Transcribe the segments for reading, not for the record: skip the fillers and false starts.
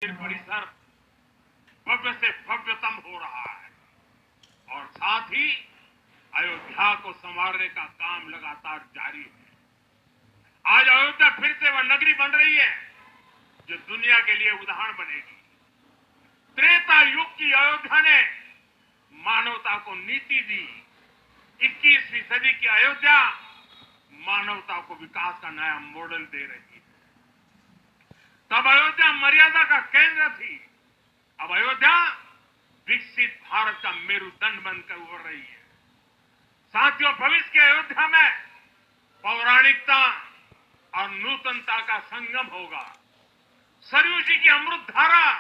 परिसर भव्य से भव्यतम हो रहा है और साथ ही अयोध्या को संवारने का काम लगातार जारी है। आज अयोध्या फिर से वह नगरी बन रही है जो दुनिया के लिए उदाहरण बनेगी। त्रेता युग की अयोध्या ने मानवता को नीति दी। 21वीं सदी की अयोध्या मानवता को विकास का नया मॉडल दे रही है। तब अयोध्या मर्यादा का केंद्र थी, अब अयोध्या विकसित भारत का मेरुदंड बनकर उभर रही है। साथियों, भविष्य की अयोध्या में पौराणिकता और नूतनता का संगम होगा। सरयू जी की अमृत धारा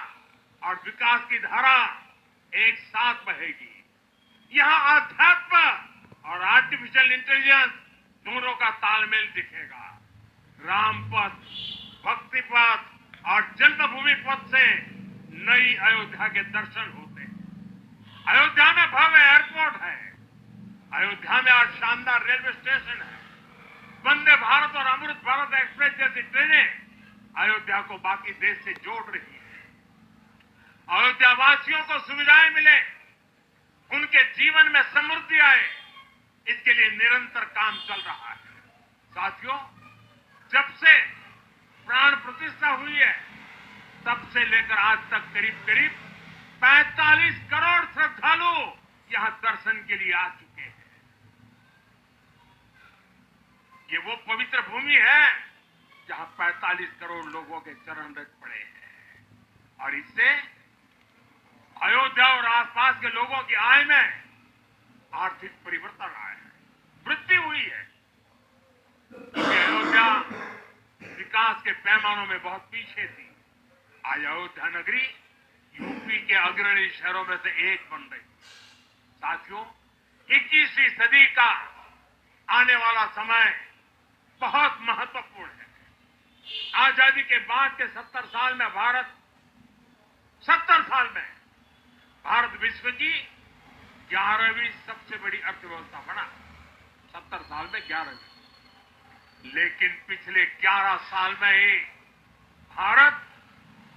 और विकास की धारा एक साथ बहेगी। यहां आध्यात्म और आर्टिफिशियल इंटेलिजेंस दोनों का तालमेल दिखेगा। राम पथ, भक्ति पथ और जन्मभूमि पथ से नई अयोध्या के दर्शन होते हैं। अयोध्या में भव्य एयरपोर्ट है। अयोध्या में आज शानदार रेलवे स्टेशन है। वंदे भारत और अमृत भारत एक्सप्रेस जैसी ट्रेनें अयोध्या को बाकी देश से जोड़ रही है। अयोध्या वासियों को सुविधाएं मिले, उनके जीवन में समृद्धि आए, इसके लिए निरंतर काम चल रहा है। साथियों, जब से प्राण प्रतिष्ठा हुई है तब से लेकर आज तक करीब 45 करोड़ श्रद्धालु यहां दर्शन के लिए आ चुके हैं। ये वो पवित्र भूमि है जहां 45 करोड़ लोगों के चरण रच पड़े हैं और इससे अयोध्या और आसपास के लोगों की आय में आर्थिक परिवर्तन आया है, वृद्धि हुई है। क्योंकि अयोध्या विकास के पैमानों में बहुत पीछे थी। आज अयोध्या नगरी यूपी के अग्रणी शहरों में से एक बन रही। साथियों, 21वीं सदी का आने वाला समय बहुत महत्वपूर्ण है। आजादी के बाद के 70 साल में भारत विश्व की 11वीं सबसे बड़ी अर्थव्यवस्था बना। 70 साल में 11वीं। लेकिन पिछले 11 साल में ही भारत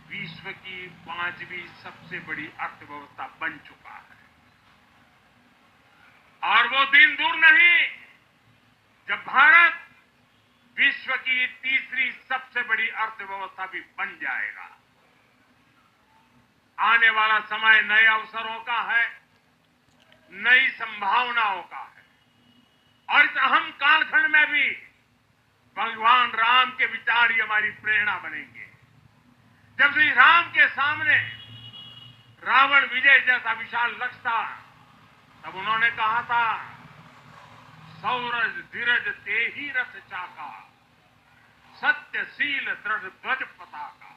विश्व की 5वीं सबसे बड़ी अर्थव्यवस्था बन चुका है। और वो दिन दूर नहीं जब भारत विश्व की 3री सबसे बड़ी अर्थव्यवस्था भी बन जाएगा। आने वाला समय नए अवसरों का है, नई संभावनाओं का है और इस अहम कालखंड में भी भगवान राम के विचार ही हमारी प्रेरणा बनेंगे। जब श्री राम के सामने रावण विजय जैसा विशाल लक्ष्य था, तब उन्होंने कहा था, सौरज धीरज ते ही रथ चाका, सत्यशील दृढ़ ध्वज पताका,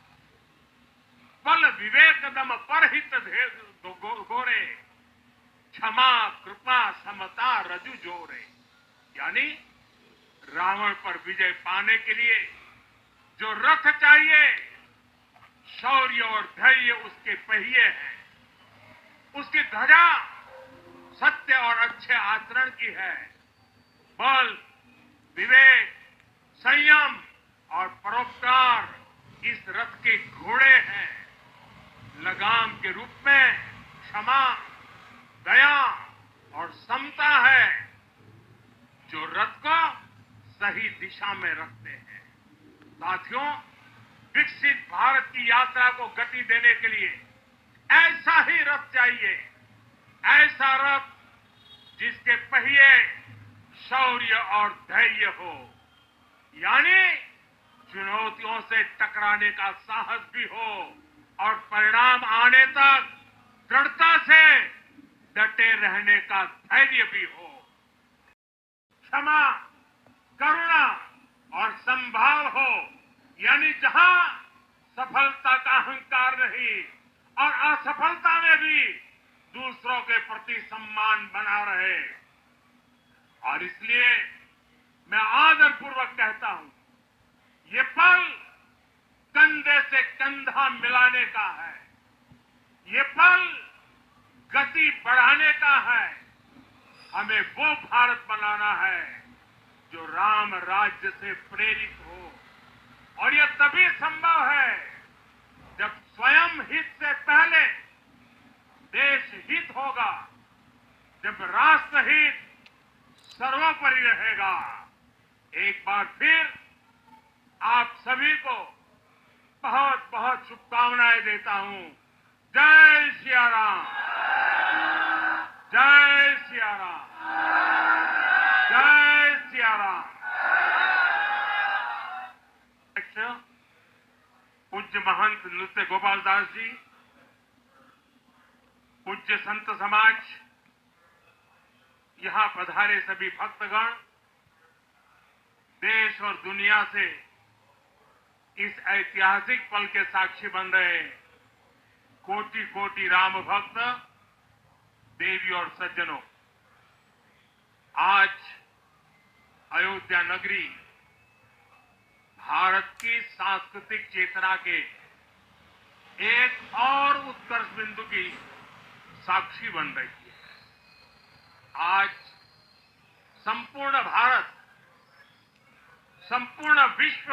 बल विवेक दम परहित गोरे, क्षमा कृपा समता रजु जोरे। यानी रावण पर विजय पाने के लिए जो रथ चाहिए, शौर्य और धैर्य उसके पहिए हैं, उसकी ध्वजा सत्य और अच्छे आचरण की है, बल, विवेक, संयम और परोपकार इस रथ के घोड़े हैं। लगाम के रूप में क्षमा, दया और समता है जो रथ को सही दिशा में रखते हैं। साथियों, विकसित भारत की यात्रा को गति देने के लिए ऐसा ही रथ चाहिए, ऐसा रथ जिसके पहिए शौर्य और धैर्य हो, यानी चुनौतियों से टकराने का साहस भी हो और परिणाम आने तक दृढ़ता से डटे रहने का धैर्य भी हो। क्षमा, करुणा और संभाव हो, यानी जहां सफलता का अहंकार नहीं और असफलता में भी दूसरों के प्रति सम्मान बना रहे। और इसलिए मैं आदरपूर्वक कहता हूं, ये पल कंधे से कंधा मिलाने का है, ये पल गति बढ़ाने का है। हमें वो भारत बनाना है जो राम राज्य से प्रेरित हो और यह तभी संभव है जब स्वयं हित से पहले देश हित होगा, जब राष्ट्र हित सर्वोपरि रहेगा। एक बार फिर आप सभी को बहुत बहुत शुभकामनाएं देता हूं। जय सिया राम, जय सिया राम, जय सिया राम। पूज्य महंत नृत्य गोपाल दास जी, पूज्य संत समाज, यहां पधारे सभी भक्तगण, देश और दुनिया से इस ऐतिहासिक पल के साक्षी बन रहे कोटि कोटि राम भक्त, देवी और सज्जनों, आज अयोध्या नगरी भारत की सांस्कृतिक चेतना के एक और उत्कर्ष बिंदु की साक्षी बन रही है। आज संपूर्ण भारत, संपूर्ण विश्व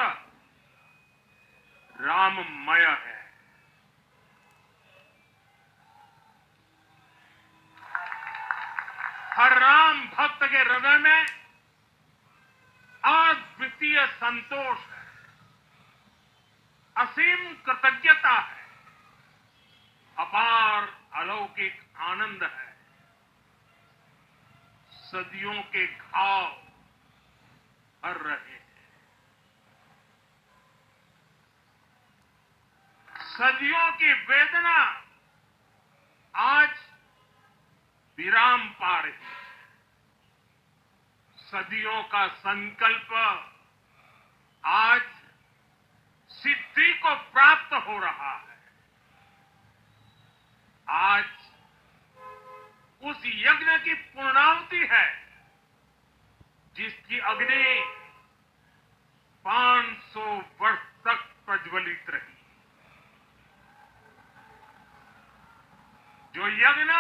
राममय है। हर राम भक्त के हृदय में अद्वितीय संतोष है, असीम कृतज्ञता है, अपार अलौकिक आनंद है। सदियों के घाव भर रहे हैं, सदियों की वेदना आज विराम पा रही है, सदियों का संकल्प आज सिद्धि को प्राप्त हो रहा है। आज उस यज्ञ की पूर्णाहुति है जिसकी अग्नि 500 वर्ष तक प्रज्वलित रही। जो यज्ञ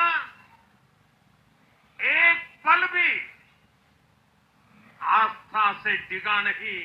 एक पल भी आस्था से डिगा नहीं,